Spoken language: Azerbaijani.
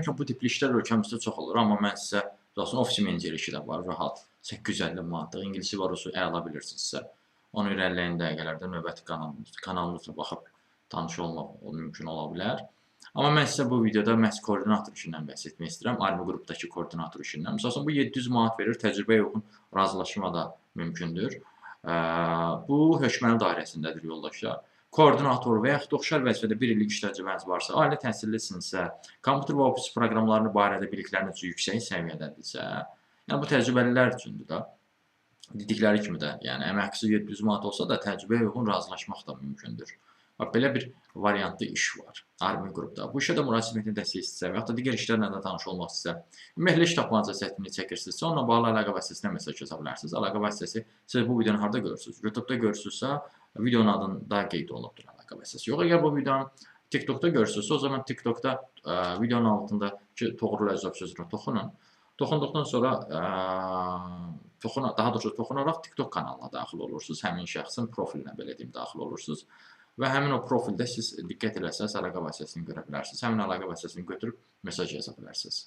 Ümumiyyətlə bu tipli işlər ölkəmizdə çox olur, amma mən sizə tutaq ofis meneceri işi də var, rahat 850 manatlıq, ingiliscə var, o əla bilirsinizsə. Onu irəliləyən dəqiqələrdə növbəti kanalımızda baxıb tanış olmaq mümkün ola bilər. Amma mən sizə bu videoda məhz koordinator işindən bəhs etmək istəyirəm, Army qrupdakı koordinator işindən. Məsələn, bu 700 manat verir, təcrübəyə uyğun razılaşma da mümkündür. Bu hökməni dairəsindədir yoldaşlar. Koordinator və yaxud oxşar vəzifədə 1 illik iş təcrübəniz varsa, ali təhsillisinizsə, kompüter və ofis proqramlarını barədə bilikləriniz yüksək səviyyədədirsə, yəni bu təcrübəlilər üçündür da. Dedikləri kimi də, yəni əmək haqqısı 700 manat olsa da təcrübəyə uyğun razılaşmaq da mümkündür. Belə bir variantlı iş var Army qrupda. Bu işə də müraciət etmək dəstək istəyirsə və yaxud da digər işlərlə də tanış olmaq istəyirsə, ümumiyyətlə iş tapmaca çətinlik çəkirsinizsə, onunla bağlı əlaqə vasitəsilə mesaj yaza bilərsiniz. Əlaqə vasitəsi siz bu videonu harda görürsünüz? YouTube-da görürsünüzsə, videonun adında qeyd olunubdur əlaqə vasitəsi. Yox, əgər bu videonu TikTok-da görürsünüzsə, o zaman TikTok-da videonun altındakı toğrul əczav sözünə toxunun. Toxunduqdan sonra daha doğrusu toxunaraq TikTok kanalına daxil olursunuz. Həmin şəxsin profilinə belə deyim daxil olursunuz. Və həmin o profildə siz diqqət eləsəz əlaqə vasitəsini görə bilərsiniz. Həmin əlaqə vasitəsini götürüb mesaj yaza bilərsiniz.